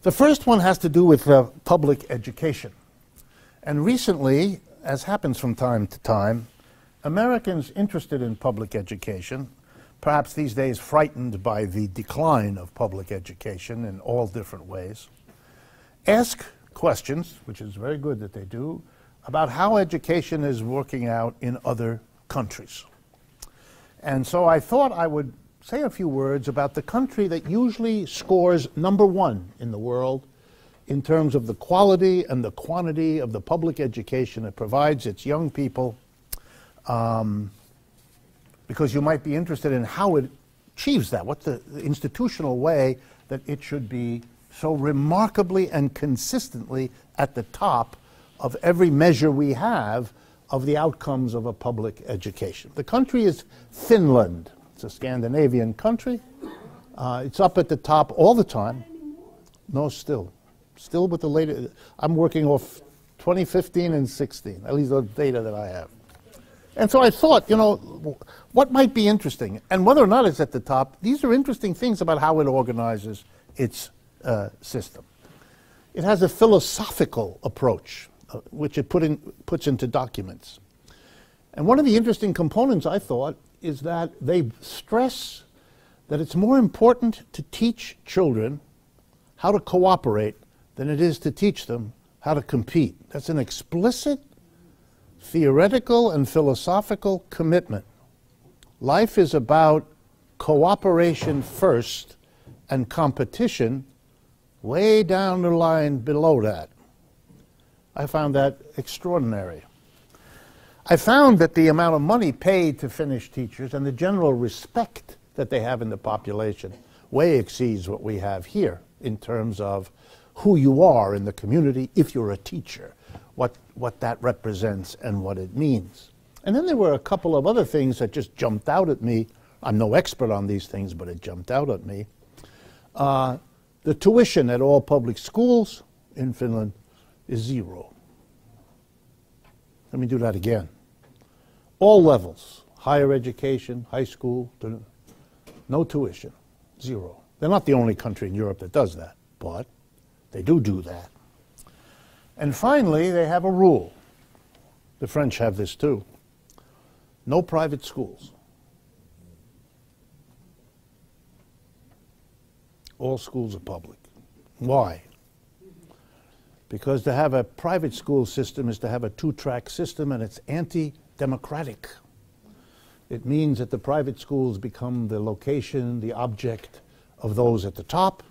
The first one has to do with public education. And recently, as happens from time to time, Americans interested in public education, perhaps these days frightened by the decline of public education in all different ways, ask questions, which is very good that they do, about how education is working out in other countries. And so I thought I would say a few words about the country that usually scores #1 in the world in terms of the quality and the quantity of the public education it provides its young people, because you might be interested in how it achieves that, what's the institutional way that it should be so remarkably and consistently at the top of every measure we have of the outcomes of a public education. The country is Finland. It's a Scandinavian country. It's up at the top all the time. No, still with the latest. I'm working off 2015 and 16, at least the data that I have. And so I thought, you know, what might be interesting, and whether or not it's at the top, these are interesting things about how it organizes its system. It has a philosophical approach, which it puts into documents. And one of the interesting components, I thought, is that they stress that it's more important to teach children how to cooperate than it is to teach them how to compete. That's an explicit theoretical and philosophical commitment. Life is about cooperation first and competition way down the line below that. I found that extraordinary. I found that the amount of money paid to Finnish teachers and the general respect that they have in the population way exceeds what we have here in terms of who you are in the community if you're a teacher, what that represents and what it means. And then there were a couple of other things that just jumped out at me. I'm no expert on these things, but it jumped out at me. The tuition at all public schools in Finland is 0. Let me do that again. All levels, higher education, high school, no tuition, 0. They're not the only country in Europe that does that, but they do that. And finally, they have a rule. The French have this too. No private schools. All schools are public. Why? Because to have a private school system is to have a two-track system, and it's anti-democratic. It means that the private schools become the location, the object of those at the top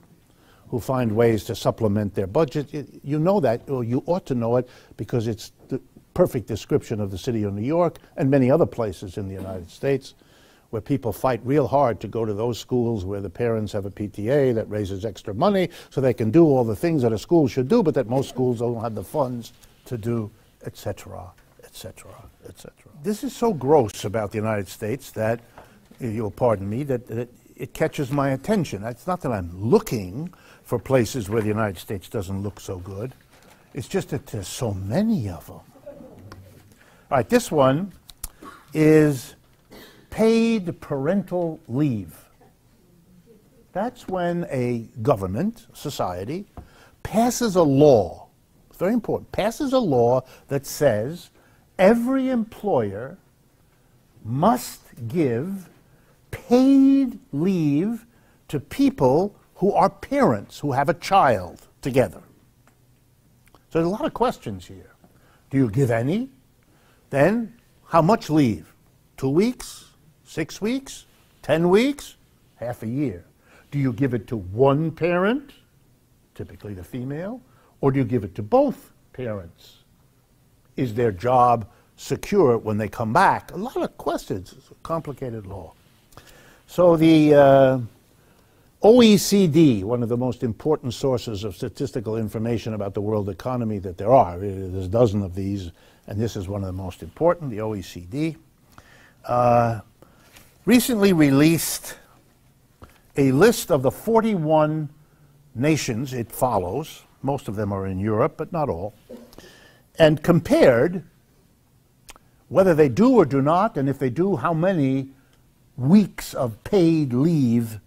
who find ways to supplement their budget. You know that, or you ought to know it, because it's the perfect description of the city of New York and many other places in the United States, where people fight real hard to go to those schools where the parents have a PTA that raises extra money so they can do all the things that a school should do, but that most schools don't have the funds to do, etc., etc., etc. This is so gross about the United States that, you'll pardon me, that it catches my attention. It's not that I'm looking for places where the United States doesn't look so good. It's just that there's so many of them. All right, this one is paid parental leave. That's when a government, society, passes a law, it's very important, passes a law that says every employer must give paid leave to people who are parents, who have a child together. So there's a lot of questions here. Do you give any? Then, how much leave? 2 weeks? 6 weeks? 10 weeks? Half a year. Do you give it to one parent, typically the female, or do you give it to both parents? Is their job secure when they come back? A lot of questions. It's a complicated law. So the OECD, one of the most important sources of statistical information about the world economy that there are, there's a dozen of these, and this is one of the most important, the OECD, recently released a list of the 41 nations it follows. Most of them are in Europe, but not all, and compared whether they do or do not, and if they do, how many weeks of paid leave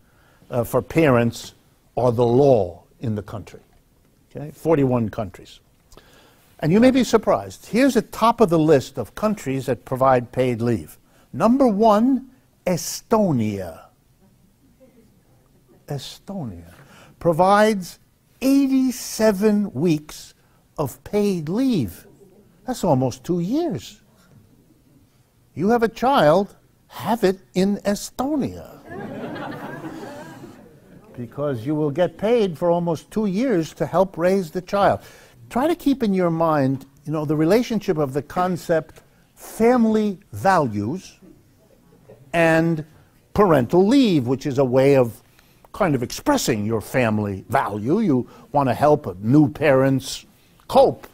for parents are the law in the country. Okay, 41 countries. And you may be surprised. Here's the top of the list of countries that provide paid leave. Number 1, Estonia. Estonia provides 87 weeks of paid leave. That's almost 2 years. You have a child, have it in Estonia. Because you will get paid for almost 2 years to help raise the child. Try to keep in your mind, the relationship of the concept family values and parental leave, which is a way of kind of expressing your family value. You want to help new parents cope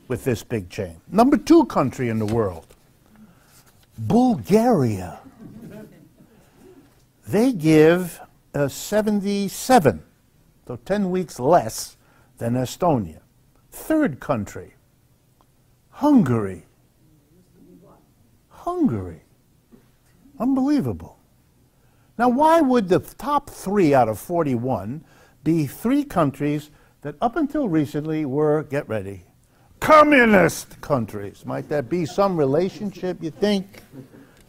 with this big change. Number 2 country in the world, Bulgaria. They give 77, so 10 weeks less than Estonia. 3rd country, Hungary. Hungary. Unbelievable. Now, why would the top 3 out of 41 be 3 countries that up until recently were, get ready, communist countries? Might there be some relationship, you think?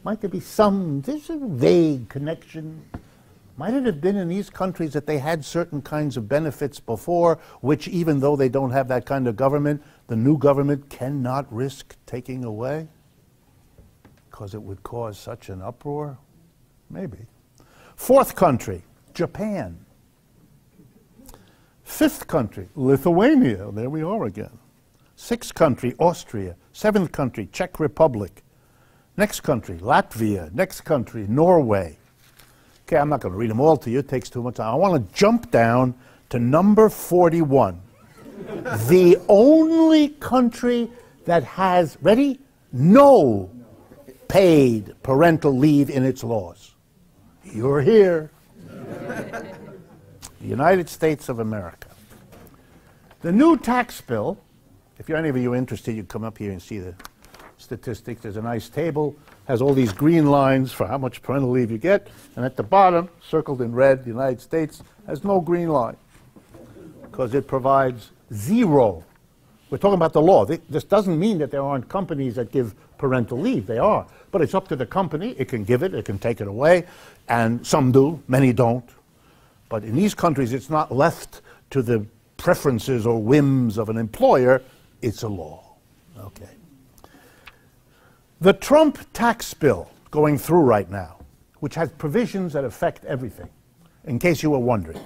Might there be some vague connection? Might it have been in these countries that they had certain kinds of benefits before, which even though they don't have that kind of government, the new government cannot risk taking away? Because it would cause such an uproar? Maybe. 4th country, Japan. 5th country, Lithuania. There we are again. 6th country, Austria. 7th country, Czech Republic. Next country, Latvia. Next country, Norway. Okay, I'm not going to read them all to you. It takes too much time. I want to jump down to number 41. The only country that has, ready, no paid parental leave in its laws. You're here. The United States of America. The new tax bill, if any of you are interested, you come up here and see the statistics. There's a nice table, has all these green lines for how much parental leave you get, and at the bottom, circled in red, the United States has no green line because it provides 0. We're talking about the law. This doesn't mean that there aren't companies that give parental leave. They are. But it's up to the company. It can give it, it can take it away, and some do, many don't. But in these countries, it's not left to the preferences or whims of an employer. It's a law. Okay. The Trump tax bill going through right now, which has provisions that affect everything, in case you were wondering,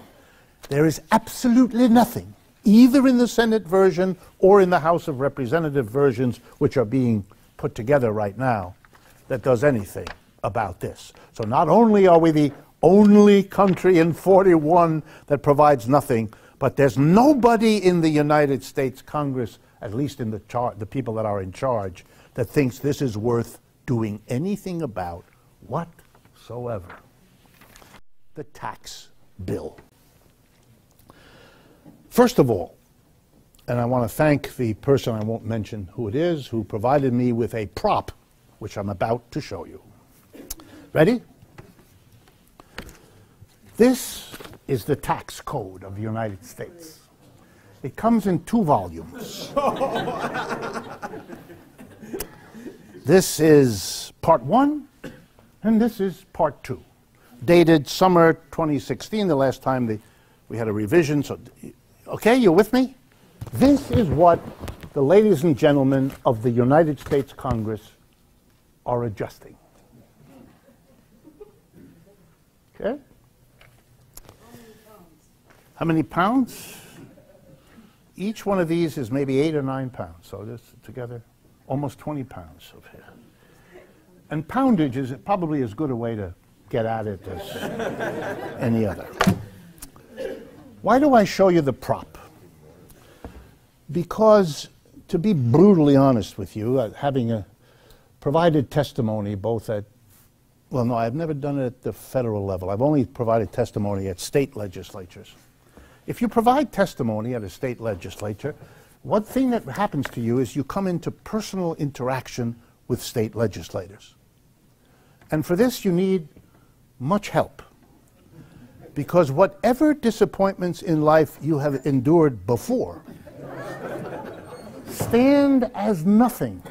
there is absolutely nothing, either in the Senate version or in the House of Representative versions, which are being put together right now, that does anything about this. So not only are we the only country in 41 that provides nothing, but there's nobody in the United States Congress, at least in the people that are in charge, that thinks this is worth doing anything about whatsoever. The tax bill. First of all, and I want to thank the person, I won't mention who it is, who provided me with a prop, which I'm about to show you. Ready? This is the tax code of the United States. It comes in 2 volumes. This is part 1, and this is part 2. Dated summer 2016, the last time we had a revision. So, okay, you with me? This is what the ladies and gentlemen of the United States Congress are adjusting. Okay? How many pounds? Each one of these is maybe 8 or 9 pounds. So this together, almost 20 pounds of hair. And poundage is probably as good a way to get at it as any other. Why do I show you the prop? Because, to be brutally honest with you, having provided testimony both at, well, no, I've never done it at the federal level. I've only provided testimony at state legislatures. If you provide testimony at a state legislature, one thing that happens to you is you come into personal interaction with state legislators. And for this, you need much help. Because whatever disappointments in life you have endured before, stand as nothing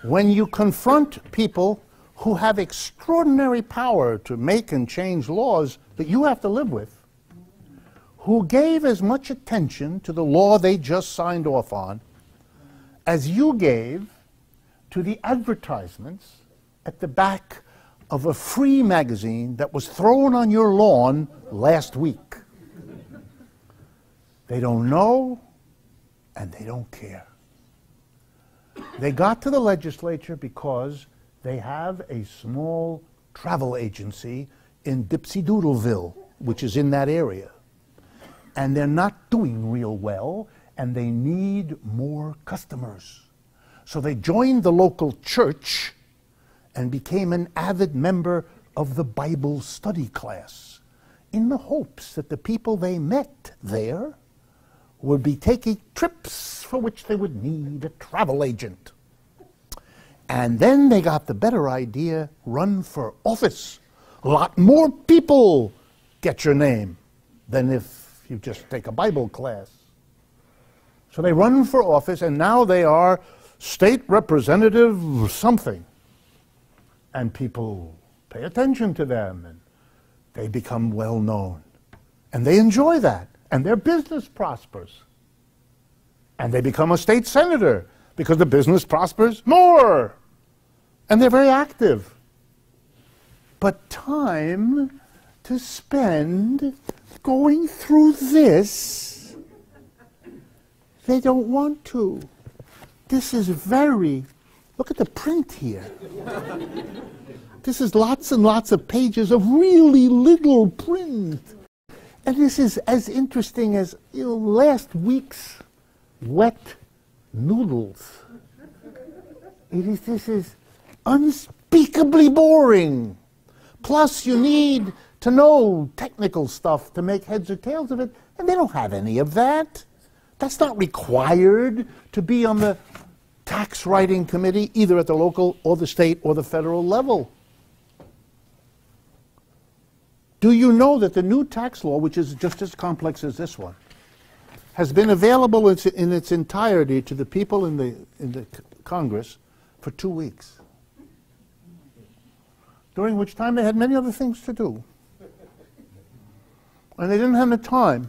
when you confront people who have extraordinary power to make and change laws that you have to live with, who gave as much attention to the law they just signed off on as you gave to the advertisements at the back of a free magazine that was thrown on your lawn last week. They don't know, and they don't care. They got to the legislature because they have a small travel agency in Dipsy-Doodleville, which is in that area. And they're not doing real well, and they need more customers. So they joined the local church and became an avid member of the Bible study class, in the hopes that the people they met there would be taking trips for which they would need a travel agent. And then they got the better idea, run for office. A lot more people get your name than if you just take a Bible class. So they run for office, and now they are state representative something. And people pay attention to them, and they become well known. And they enjoy that, and their business prospers. And they become a state senator because the business prospers more. And they're very active. But time to spend going through this, they don't want to. This is very, look at the print here. This is lots and lots of pages of really little print. And this is as interesting as, you know, last week's wet noodles. This is unspeakably boring. Plus, you need to know technical stuff to make heads or tails of it, and they don't have any of that. That's not required to be on the tax writing committee, either at the local or the state or the federal level. Do you know that the new tax law, which is just as complex as this one, has been available in its entirety to the people in the Congress for 2 weeks, during which time they had many other things to do. And they didn't have the time.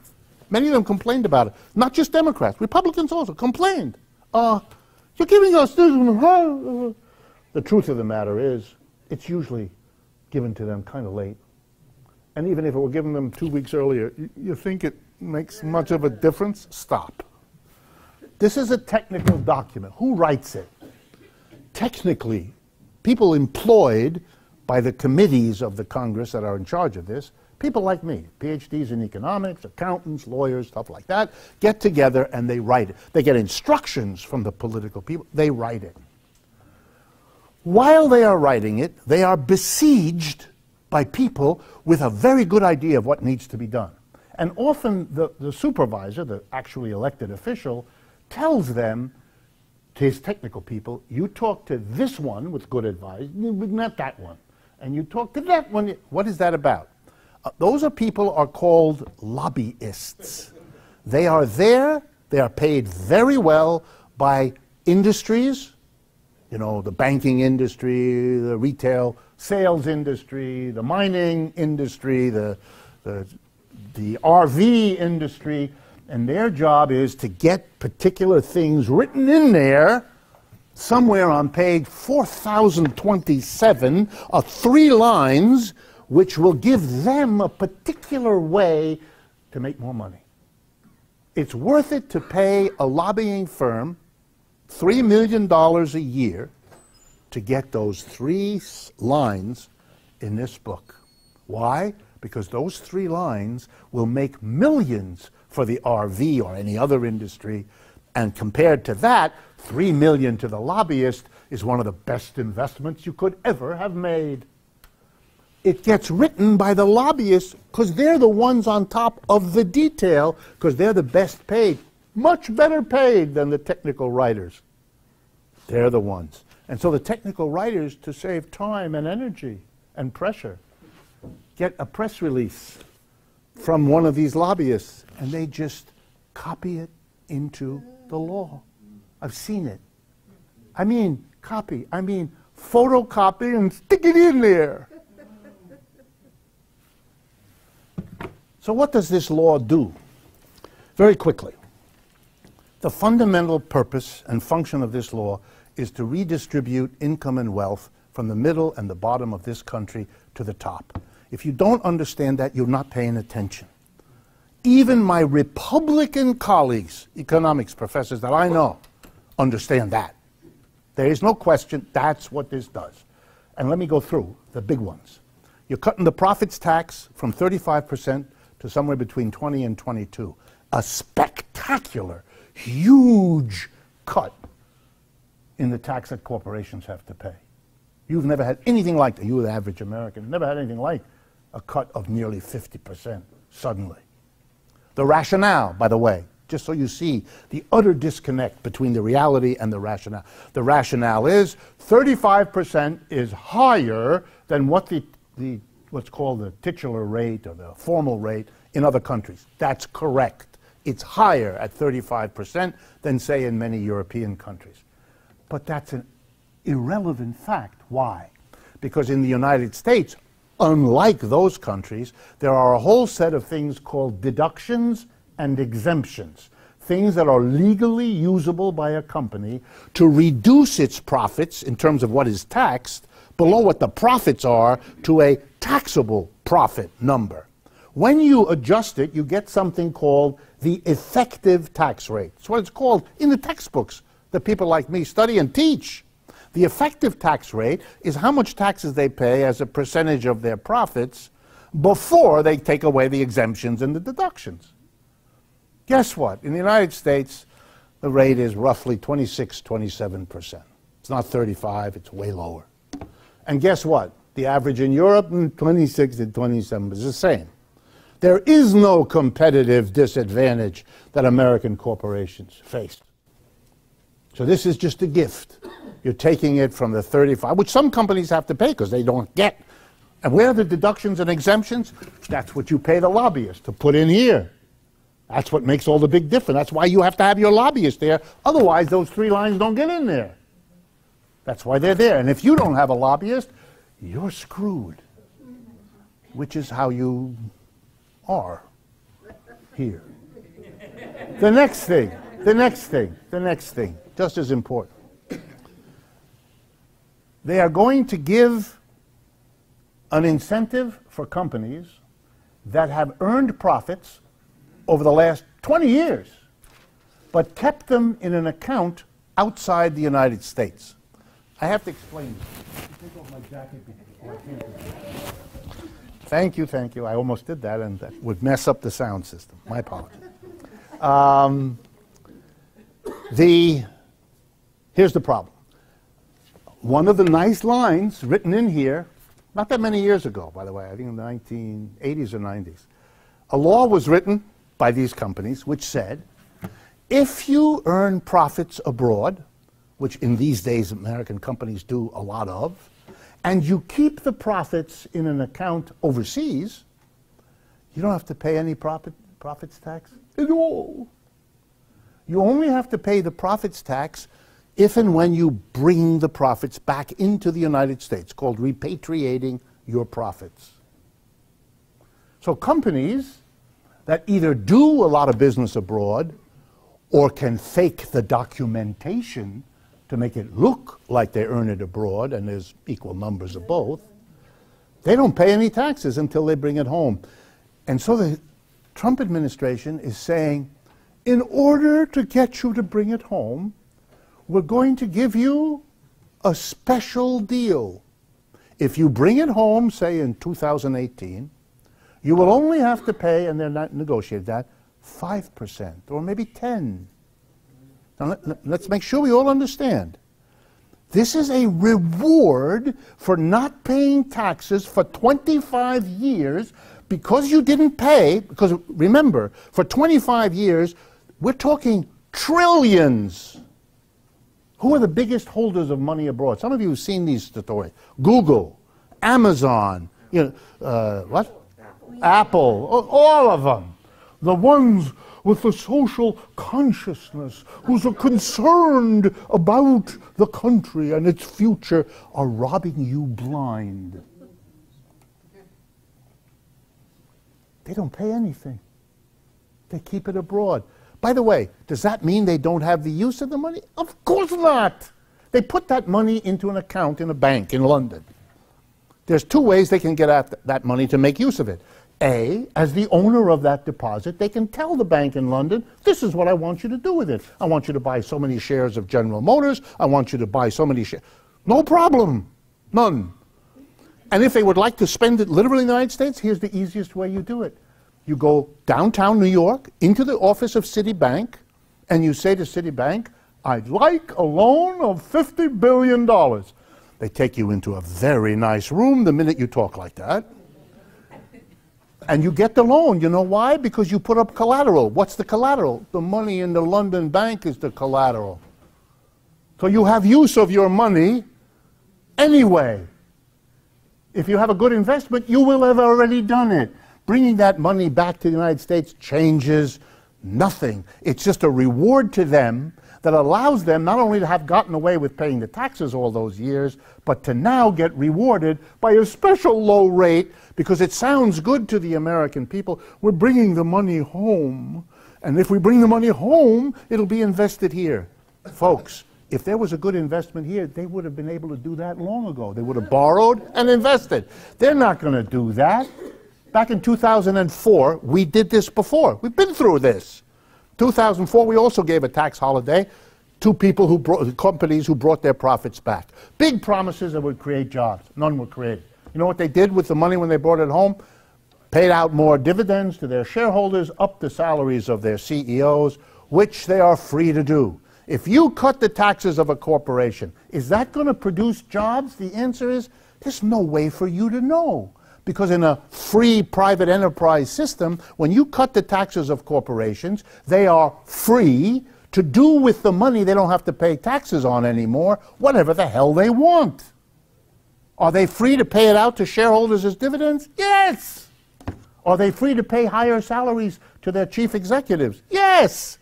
Many of them complained about it. Not just Democrats, Republicans also complained. You're giving us this. The truth of the matter is, it's usually given to them kind of late. And even if it were given them 2 weeks earlier, you think it makes much of a difference? Stop. This is a technical document. Who writes it? Technically, people employed by the committees of the Congress that are in charge of this, people like me, PhDs in economics, accountants, lawyers, stuff like that, get together and they write it. They get instructions from the political people. They write it. While they are writing it, they are besieged by people with a very good idea of what needs to be done. And often the supervisor, the actually elected official, tells them, to his technical people, you talk to this one with good advice, not that one. And you talk to that one. What is that about? Those are people are called lobbyists. They are there, they are paid very well by industries, you know, the banking industry, the retail sales industry, the mining industry, the RV industry, and their job is to get particular things written in there somewhere on page 4027 of 3 lines, which will give them a particular way to make more money. It's worth it to pay a lobbying firm $3 million a year to get those 3 lines in this book. Why? Because those 3 lines will make millions for the RV or any other industry, and compared to that, $3 million to the lobbyist is one of the best investments you could ever have made. It gets written by the lobbyists because they're the ones on top of the detail, because they're the best paid, much better paid than the technical writers. They're the ones. And so the technical writers, to save time and energy and pressure, get a press release from one of these lobbyists, and they just copy it into the law. I've seen it. I mean, copy. I mean, photocopy and stick it in there. So what does this law do? Very quickly. The fundamental purpose and function of this law is to redistribute income and wealth from the middle and the bottom of this country to the top. If you don't understand that, you're not paying attention. Even my Republican colleagues, economics professors that I know, understand that. There is no question that's what this does. And let me go through the big ones. You're cutting the profits tax from 35% to somewhere between 20 and 22. A spectacular, huge cut in the tax that corporations have to pay. You've never had anything like that. You, the average American, never had anything like a cut of nearly 50% suddenly. The rationale, by the way, just so you see the utter disconnect between the reality and the rationale. The rationale is 35% is higher than what what's called the titular rate or the formal rate in other countries. That's correct. It's higher at 35% than, say, in many European countries. But that's an irrelevant fact. Why? Because in the United States, unlike those countries, there are a whole set of things called deductions and exemptions, things that are legally usable by a company to reduce its profits in terms of what is taxed below what the profits are to a taxable profit number. When you adjust it, you get something called the effective tax rate. It's what it's called in the textbooks that people like me study and teach. The effective tax rate is how much taxes they pay as a percentage of their profits before they take away the exemptions and the deductions. Guess what? In the United States, the rate is roughly 26, 27%. It's not 35, it's way lower. And guess what? The average in Europe, 26 and 27 is the same. There is no competitive disadvantage that American corporations face. So this is just a gift. You're taking it from the 35, which some companies have to pay because they don't get. And where are the deductions and exemptions? That's what you pay the lobbyist to put in here. That's what makes all the big difference. That's why you have to have your lobbyist there. Otherwise, those three lines don't get in there. That's why they're there. And if you don't have a lobbyist, you're screwed, which is how you are here. The next thing, just as important. They are going to give an incentive for companies that have earned profits over the last 20 years, but kept them in an account outside the United States. I have to explain this. Take off my jacket before I can't. Thank you. I almost did that, and that would mess up the sound system. My apologies. Here's the problem. One of the nice lines written in here, not that many years ago, by the way, I think in the 1980s or 90s, a law was written by these companies which said, if you earn profits abroad, which in these days American companies do a lot of, and you keep the profits in an account overseas, you don't have to pay any profits tax at all. You only have to pay the profits tax if and when you bring the profits back into the United States, called repatriating your profits. So companies that either do a lot of business abroad or can fake the documentation to make it look like they earn it abroad, and there's equal numbers of both, they don't pay any taxes until they bring it home. And so the Trump administration is saying, in order to get you to bring it home, we're going to give you a special deal. If you bring it home, say in 2018, you will only have to pay, and they're not negotiated that, 5% or maybe 10%. Now let's make sure we all understand. This is a reward for not paying taxes for 25 years because you didn't pay, because remember, for 25 years, we're talking trillions. Who are the biggest holders of money abroad? Some of you have seen these stories. Google, Amazon, what? Apple, all of them. The ones with the social consciousness, who are concerned about the country and its future, are robbing you blind. They don't pay anything. They keep it abroad. By the way, does that mean they don't have the use of the money? Of course not. They put that money into an account in a bank in London. There's two ways they can get at that money to make use of it. A, as the owner of that deposit, they can tell the bank in London, this is what I want you to do with it. I want you to buy so many shares of General Motors. I want you to buy so many shares. No problem. None. And if they would like to spend it literally in the United States, here's the easiest way you do it. You go downtown New York into the office of Citibank, and you say to Citibank, I'd like a loan of $50 billion. They take you into a very nice room the minute you talk like that. And you get the loan. You know why? Because you put up collateral. What's the collateral? The money in the London bank is the collateral. So you have use of your money anyway. If you have a good investment, you will have already done it. Bringing that money back to the United States changes nothing. It's just a reward to them that allows them not only to have gotten away with paying the taxes all those years, but to now get rewarded by a special low rate because it sounds good to the American people. We're bringing the money home, and if we bring the money home, it'll be invested here. Folks, if there was a good investment here, they would have been able to do that long ago. They would have borrowed and invested. They're not going to do that. Back in 2004, we did this before. We've been through this. 2004, we also gave a tax holiday to people who companies who brought their profits back. Big promises that would create jobs. None were created. You know what they did with the money when they brought it home? Paid out more dividends to their shareholders, upped the salaries of their CEOs, which they are free to do. If you cut the taxes of a corporation, is that going to produce jobs? The answer is, there's no way for you to know. Because in a free private enterprise system, when you cut the taxes of corporations, they are free to do with the money they don't have to pay taxes on anymore, whatever the hell they want. Are they free to pay it out to shareholders as dividends? Yes! Are they free to pay higher salaries to their chief executives? Yes!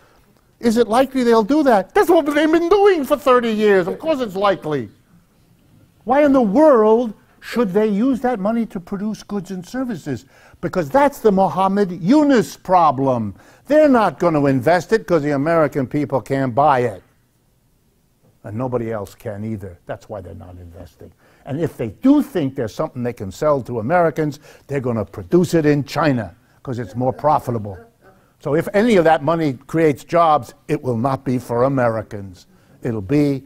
Is it likely they'll do that? That's what they've been doing for 30 years. Of course it's likely. Why in the world should they use that money to produce goods and services? Because that's the Muhammad Yunus problem. They're not going to invest it because the American people can't buy it. And nobody else can either. That's why they're not investing. And if they do think there's something they can sell to Americans, they're going to produce it in China because it's more profitable. So if any of that money creates jobs, it will not be for Americans. It'll be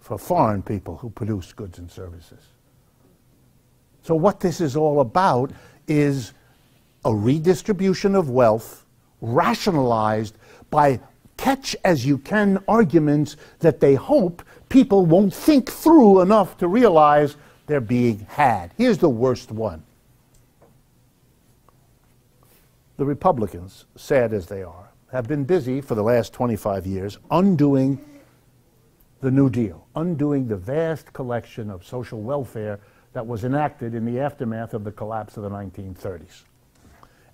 for foreign people who produce goods and services. So what this is all about is a redistribution of wealth rationalized by catch-as-you-can arguments that they hope people won't think through enough to realize they're being had. Here's the worst one. The Republicans, sad as they are, have been busy for the last 25 years undoing the New Deal, undoing the vast collection of social welfare that was enacted in the aftermath of the collapse of the 1930s.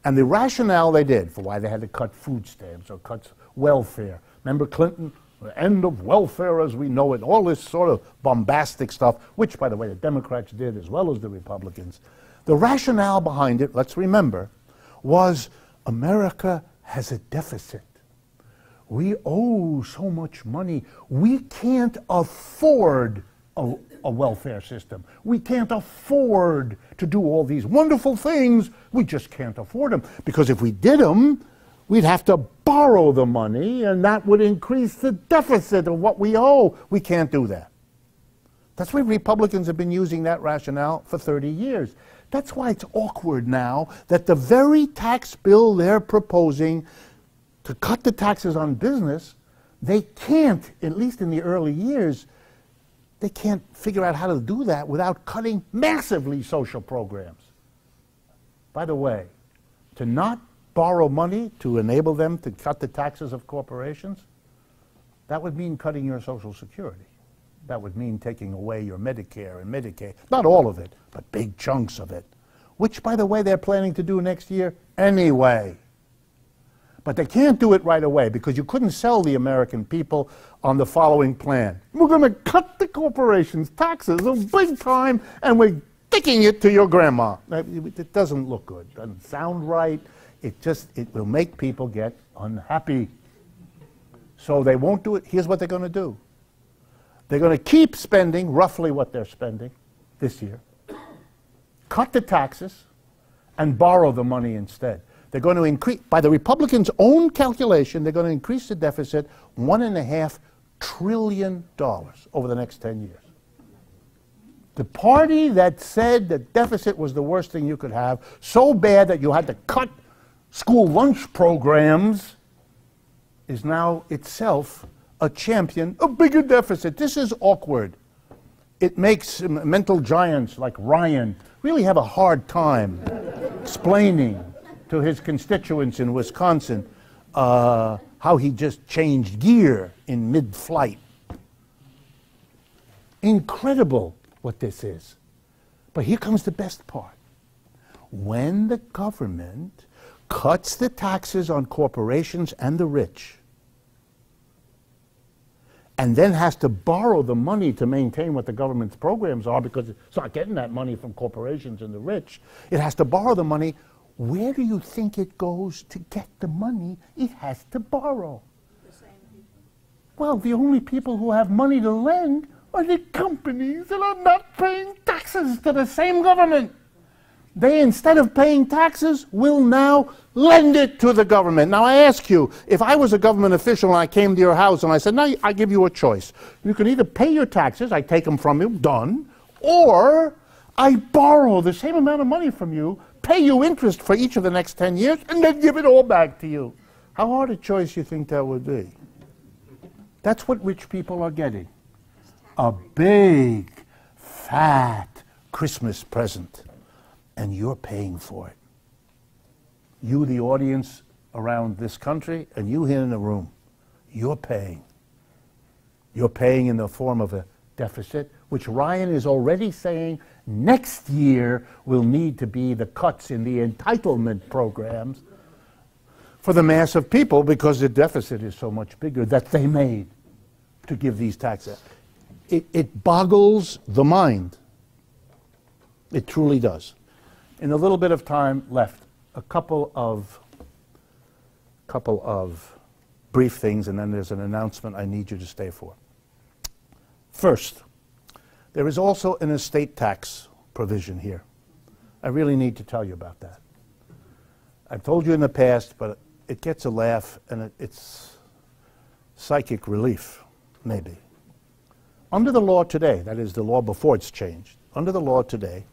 And the rationale they did for why they had to cut food stamps or cut welfare. Remember Clinton? The end of welfare as we know it, all this sort of bombastic stuff, which, by the way, the Democrats did as well as the Republicans. The rationale behind it, let's remember, was America has a deficit. We owe so much money. We can't afford a welfare system. We can't afford to do all these wonderful things. We just can't afford them. Because if we did them, we'd have to borrow the money, and that would increase the deficit of what we owe. We can't do that. That's why Republicans have been using that rationale for 30 years. That's why it's awkward now that the very tax bill they're proposing to cut the taxes on business, they can't, at least in the early years, they can't figure out how to do that without cutting massively social programs. By the way, to not borrow money to enable them to cut the taxes of corporations, that would mean cutting your Social Security. That would mean taking away your Medicare and Medicaid. Not all of it, but big chunks of it. Which, by the way, they're planning to do next year anyway. But they can't do it right away because you couldn't sell the American people on the following plan. We're going to cut the corporations' taxes a big time, and we're sticking it to your grandma. It doesn't look good. It doesn't sound right. It will make people get unhappy. So they won't do it. Here's what they're going to do. They're going to keep spending roughly what they're spending this year, cut the taxes, and borrow the money instead. They're going to increase, by the Republicans' own calculation, they're going to increase the deficit $1.5 trillion over the next 10 years. The party that said that deficit was the worst thing you could have, so bad that you had to cut school lunch programs, is now itself a champion of bigger deficit. This is awkward. It makes mental giants like Ryan really have a hard time explaining to his constituents in Wisconsin how he just changed gear in mid-flight. Incredible what this is. But here comes the best part. When the government cuts the taxes on corporations and the rich, and then has to borrow the money to maintain what the government's programs are because it's not getting that money from corporations and the rich, it has to borrow the money. Where do you think it goes to get the money it has to borrow? The same people. Well, the only people who have money to lend are the companies that are not paying taxes to the same government. They, instead of paying taxes, will now lend it to the government. Now, I ask you, if I was a government official and I came to your house and I said, now I give you a choice. You can either pay your taxes, I take them from you, done, or I borrow the same amount of money from you, pay you interest for each of the next 10 years, and then give it all back to you. How hard a choice do you think that would be? That's what rich people are getting. A big, fat Christmas present. And you're paying for it. You, the audience around this country, and you here in the room, you're paying. You're paying in the form of a deficit, which Ryan is already saying next year will need to be the cuts in the entitlement programs for the mass of people because the deficit is so much bigger that they made to give these taxes. It boggles the mind. It truly does. In the little bit of time left, a couple of brief things, and then there's an announcement I need you to stay for. First, there is also an estate tax provision here. I really need to tell you about that. I've told you in the past, but it gets a laugh, and it's psychic relief, maybe. Under the law today, that is the law before it's changed, under the law today,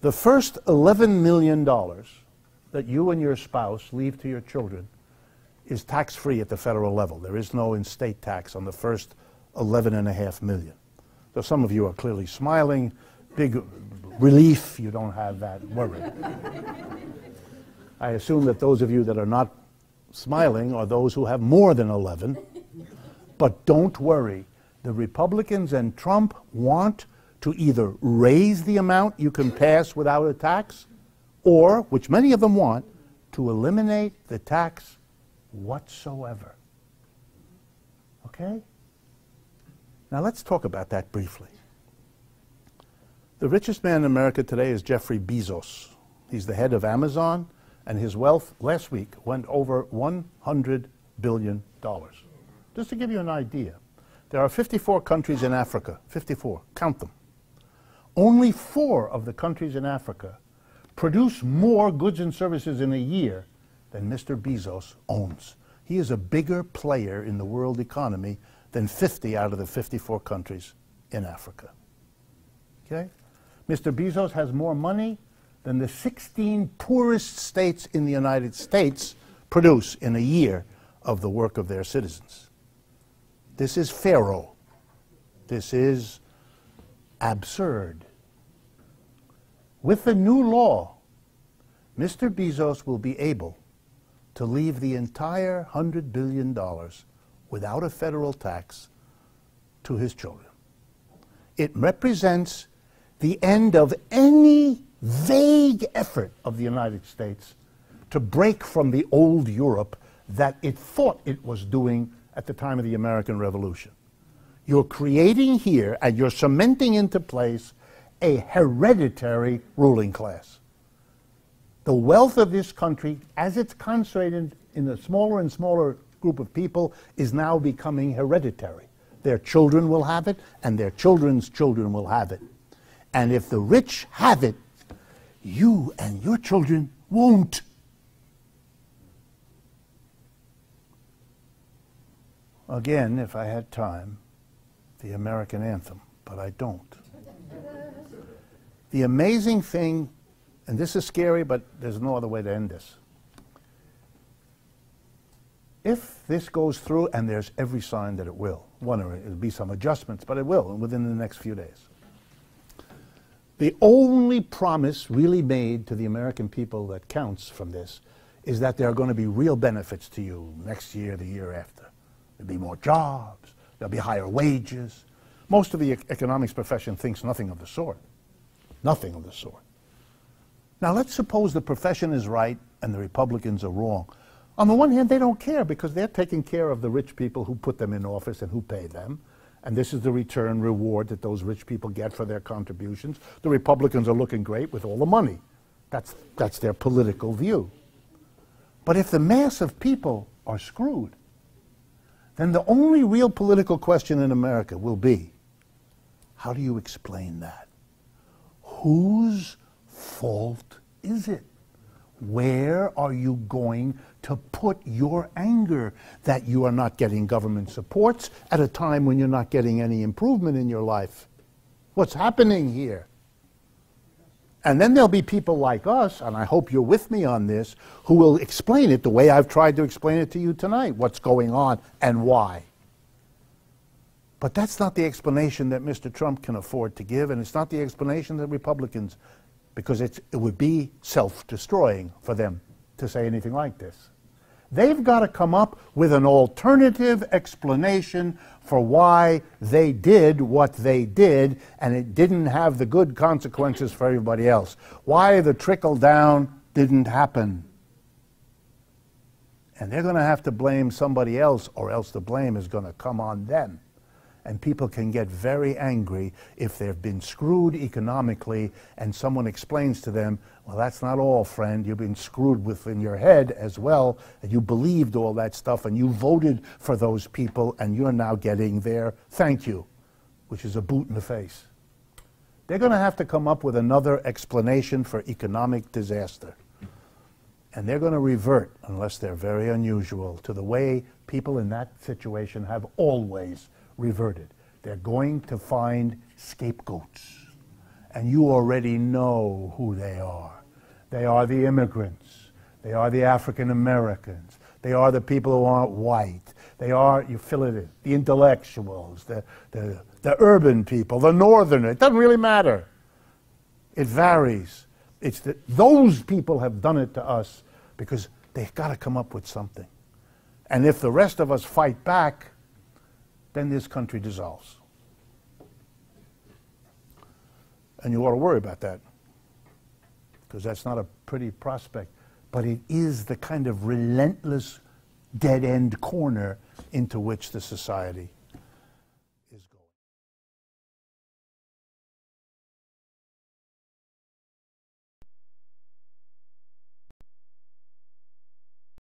the first $11 million that you and your spouse leave to your children is tax-free at the federal level. There is no estate tax on the first $11.5 million. So some of you are clearly smiling. Big relief, you don't have that worry. I assume that those of you that are not smiling are those who have more than 11. But don't worry. The Republicans and Trump want to either raise the amount you can pass without a tax, or, which many of them want, to eliminate the tax whatsoever. Okay? Now let's talk about that briefly. The richest man in America today is Jeffrey Bezos. He's the head of Amazon, and his wealth last week went over $100 billion. Just to give you an idea, there are 54 countries in Africa, 54, count them. Only 4 of the countries in Africa produce more goods and services in a year than Mr. Bezos owns. He is a bigger player in the world economy than 50 out of the 54 countries in Africa. Okay? Mr. Bezos has more money than the 16 poorest states in the United States produce in a year of the work of their citizens. This is Pharaoh. This is absurd. With the new law, Mr. Bezos will be able to leave the entire $100 billion without a federal tax to his children. It represents the end of any vague effort of the United States to break from the old Europe that it thought it was doing at the time of the American Revolution. You're creating here, and you're cementing into place, a hereditary ruling class. The wealth of this country, as it's concentrated in a smaller and smaller group of people, is now becoming hereditary. Their children will have it, and their children's children will have it. And if the rich have it, you and your children won't. Again, if I had time, the American anthem, but I don't. The amazing thing, and this is scary, but there's no other way to end this. If this goes through, and there's every sign that it will, there'll be some adjustments, but it will within the next few days. The only promise really made to the American people that counts from this is that there are going to be real benefits to you next year, the year after. There'll be more jobs, there'll be higher wages. Most of the economics profession thinks nothing of the sort. Nothing of the sort. Now let's suppose the profession is right and the Republicans are wrong. On the one hand, they don't care because they're taking care of the rich people who put them in office and who pay them. And this is the return reward that those rich people get for their contributions. The Republicans are looking great with all the money. That's their political view. But if the mass of people are screwed, then the only real political question in America will be, how do you explain that? Whose fault is it? Where are you going to put your anger that you are not getting government supports at a time when you're not getting any improvement in your life? What's happening here? And then there'll be people like us, and I hope you're with me on this, who will explain it the way I've tried to explain it to you tonight, what's going on and why. But that's not the explanation that Mr. Trump can afford to give, and it's not the explanation that Republicans, because it would be self-destroying for them to say anything like this. They've got to come up with an alternative explanation for why they did what they did and it didn't have the good consequences for everybody else. Why the trickle down didn't happen. And they're going to have to blame somebody else, or else the blame is going to come on them. And people can get very angry if they've been screwed economically and someone explains to them, well, that's not all, friend. You've been screwed within your head as well, and you believed all that stuff, and you voted for those people, and you're now getting their thank you, which is a boot in the face. They're going to have to come up with another explanation for economic disaster. And they're going to revert, unless they're very unusual, to the way people in that situation have always reverted. They're going to find scapegoats. And you already know who they are. They are the immigrants. They are the African Americans. They are the people who aren't white. They are, you fill it in, the intellectuals, the urban people, the northerners. It doesn't really matter. It varies. It's that those people have done it to us because they've got to come up with something. And if the rest of us fight back, then this country dissolves. And you ought to worry about that, because that's not a pretty prospect. But it is the kind of relentless dead-end corner into which the society